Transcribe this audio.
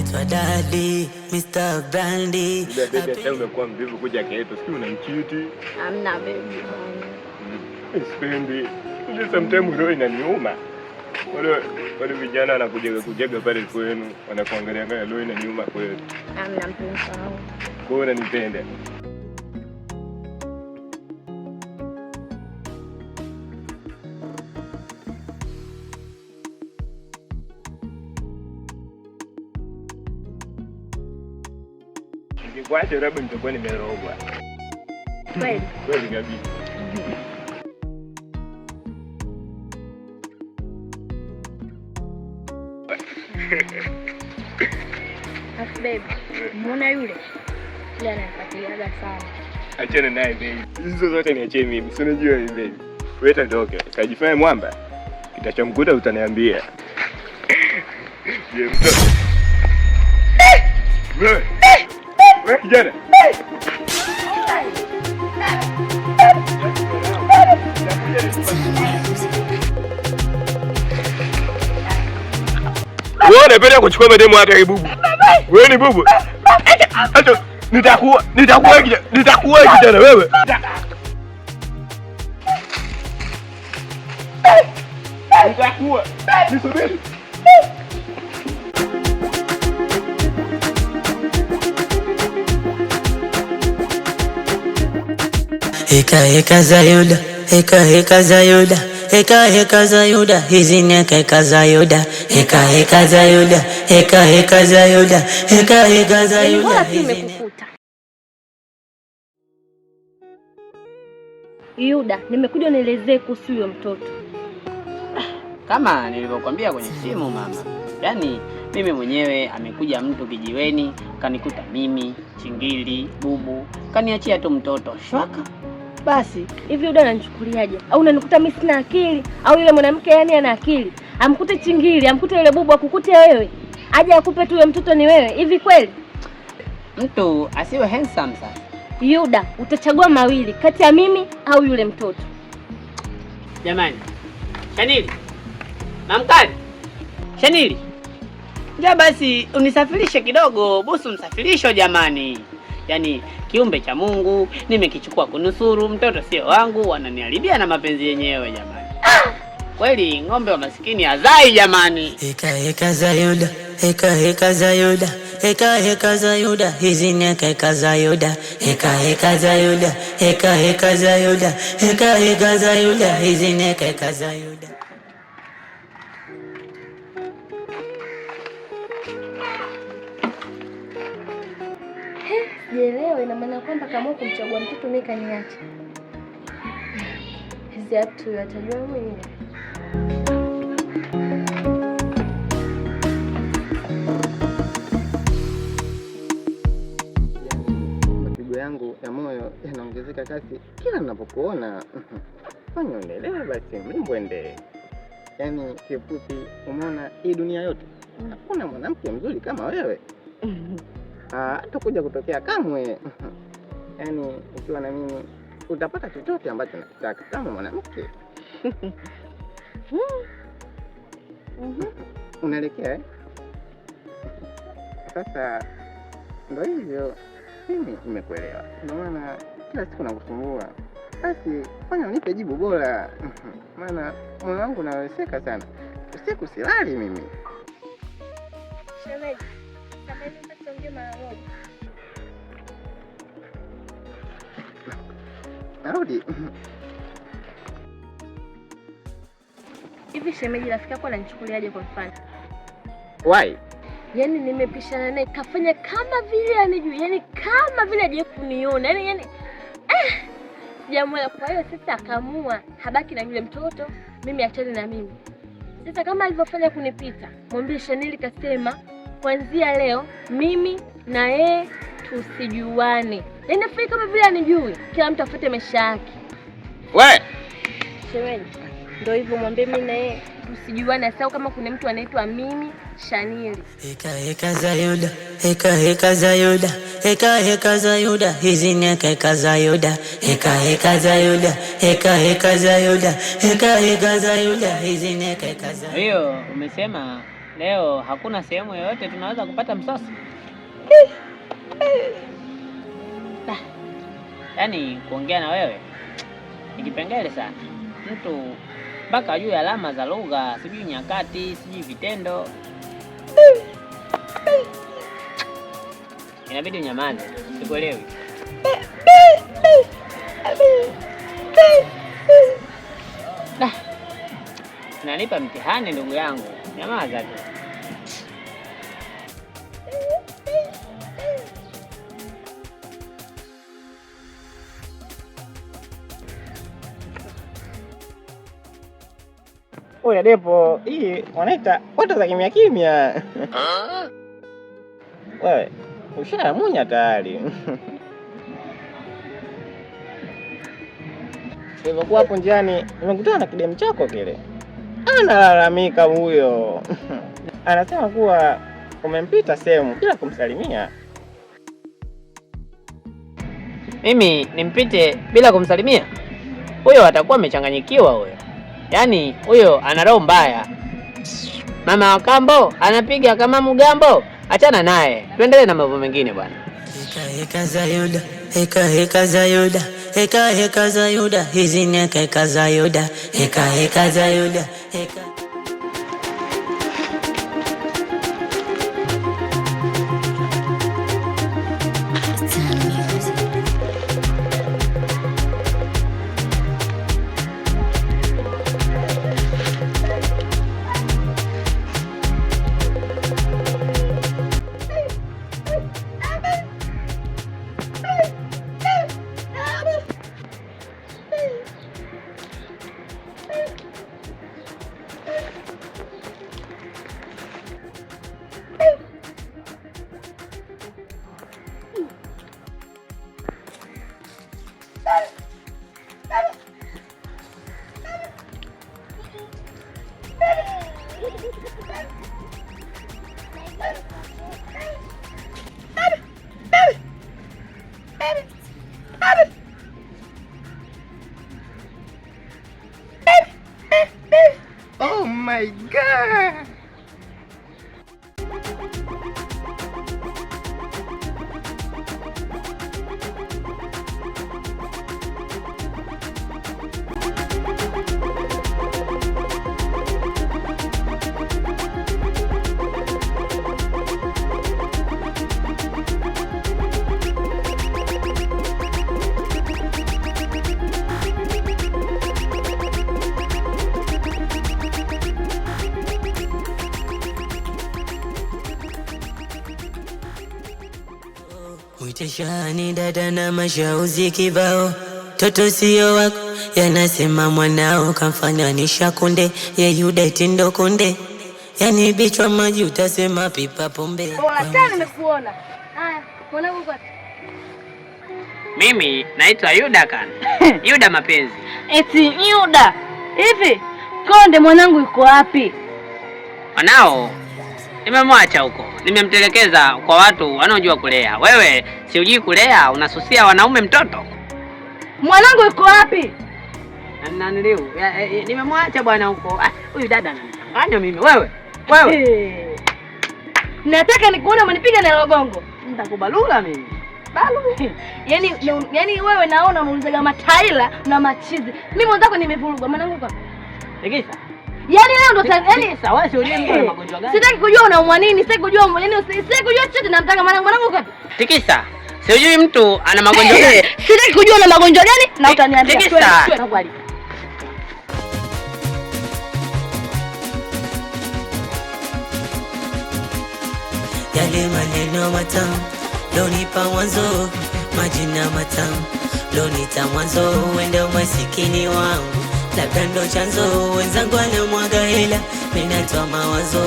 naitwa Daddy, Mr. Brandy. Sasa umekuwa mvivu kuja kwetu, sio unanichiti? Hamna baby. Sipendi. Ndio sometimes roho inaniuma. Wale vijana wanakuja kujega pale kwenu, wanakuangalia kama roho inaniuma kweli. Hamna mpenzi wangu. Kwa hiyo unanipenda. Nikikwacha labda nitakuwa nimerogwa. Kweli? Kweli kabisa. Baby, mbona yule? Yule anafuatiliaga sana. Achana naye baby. Hizo zote niachie mimi. Si unajua hivi baby. Wewe ndoke. Kajifanye mwamba. Kitachomkuta utaniambia. Je, mtoto. Wewe kijana. Wewe unapenda kuchukua mademu hata kibubu. Wewe ni bubu. Acha nitakuwa kijana wewe. Nitakuwa. Nisubiri. Heka za Yuda, heka za Yuda, heka za Yuda, hizi ni heka za Yuda, heka za Yuda, heka za Yuda, heka za Yuda, hizi ni Yuda, nimekuja nielezee kuhusu huyo mtoto. Kama nilivyokuambia kwenye simu mama, yaani mimi mwenyewe amekuja mtu kijiweni, kanikuta mimi, chingili, bubu, kaniachia tu mtoto, shwaka. Basi, hivi Yuda ananichukuliaje? Au unanikuta mimi sina akili? Au yule mwanamke yani ana akili? Amkute chingili, amkute yule bubu akukute wewe. Aje akupe tu yule mtoto ni wewe. Hivi kweli? Mtu asiwe handsome sasa. Yuda, utachagua mawili kati ya mimi au yule mtoto. Jamani. Shanili. Mamkali. Shanili. Njoo basi unisafirishe kidogo, bosi msafirisho jamani. Yaani kiumbe cha Mungu nimekichukua kunusuru, mtoto sio wangu, wananiharibia na mapenzi yenyewe jamani. Kweli ng'ombe wa maskini hazai jamani. Heka za Yuda, heka za Yuda, heka za Yuda, hizi ni heka za Yuda, heka za Yuda, heka za Yuda, heka za Yuda, hizi ni heka za Yuda. Sielewi, ina maana kwamba kama kumchagua mtoto mimi kaniacha. Hizi watu watajua mwenyewe. Mapigo yangu ya moyo yanaongezeka kasi kila ninapokuona. Fanya unaelewa basi, mlimbwende. Yaani kifupi, umeona hii dunia yote hakuna mwanamke mzuri kama wewe. Hatakuja kutokea kamwe. Yaani ukiwa na mimi utapata chochote ambacho unataka kama mwanamke. Unaelekea Sasa ndio hivyo, mimi nimekuelewa. Ndio maana kila siku nakusumbua. Basi fanya unipe jibu bora. Maana moyo wangu unaweseka sana. Usiku silali mimi. Shemeji, kama hivi tuongee mara moja. Narudi. Hivi shemeji, rafiki yako ananichukuliaje kwa mfano? Why? Yaani nimepishana naye kafanya kama vile anijui, yaani kama vile hajawahi kuniona. Yaani sijamwona. Kwa hiyo sasa akaamua habaki na yule mtoto, mimi achane na mimi. Sasa kama alivyofanya kunipita, mwambie Shanili kasema kuanzia leo mimi na yeye tusijuane. Yaani nafanya kama vile anijui, kila mtu afuate maisha yake. We! Shemeji, ndio hivyo, mwambie mimi na yeye tusijuane. Sasa kama kuna mtu anaitwa mimi Shanili. Heka za Yuda, heka za Yuda, heka za Yuda, hizi ni heka za Yuda, heka za Yuda, heka za Yuda, heka za Yuda, hizi ni heka za Yuda. Hiyo umesema leo hakuna sehemu yoyote tunaweza kupata msosi? Yaani kuongea na wewe ni kipengele sana. Mtu mpaka ajue alama za lugha, sijui nyakati, sijui vitendo. Inabidi unyamaze, sikuelewi. Nanipa mtihani ndugu yangu. Nyamaza tu. Oya Depo, hii wanaita watu za kimya kimya. Wewe, ushamunya tayari. Nilipokuwa hapo njiani, nimekutana na kidemu chako kile. Analalamika huyo. Anasema kuwa umempita sehemu bila kumsalimia. Mimi nimpite bila kumsalimia? Huyo atakuwa amechanganyikiwa huyo. Yaani huyo ana roho mbaya. Mama wa kambo anapiga kama mgambo. Achana naye. Tuendelee na mambo mengine bwana. Heka za Yuda, heka za Yuda, heka za Yuda, hizi ni heka za Yuda, heka za Yuda, heka. Oh my God! Uiteshani dada na mashauzi kibao, toto sio wako, yanasema mwanao kamfananisha kunde, ye Yuda tindo kunde, yani bichwa maji utasema pipa pombe. Bora sana nimekuona. Haya, mwanangu kwa. Mimi naitwa Yuda kan. Yuda mapenzi. Eti Yuda. Hivi Konde mwanangu yuko wapi? Wanao nimemwacha huko. Nimemtelekeza kwa watu wanaojua kulea. Wewe si hujui kulea, unasusia wanaume mtoto. Mwanangu yuko wapi? Nani leo? Nimemwacha bwana huko. Huyu dada ananichanganya mimi. Wewe. Nataka nikuone umenipiga na logongo. Nitakubalula mimi. Balu. Yaani wewe naona unaulizaga mataila na machizi. Mimi mwanzako nimevurugwa mwanangu kwa. Tikisa. Yaani leo ndo yaani sawa si unajua mimi na magonjwa gani? Sitaki kujua unaumwa nini, sitaki kujua sitaki kujua chochote, namtaka mwanangu kwa. Tikisa. Si unajui mtu ana magonjwa gani? Sitaki kujua una magonjwa gani na utaniambia. Tikisa. Yale maneno matamu lonipa mwanzo, majina matamu lonita mwanzo, uende umasikini wangu labda ndo chanzo, wenzangu wanamwaga hela, mimi natoa mawazo.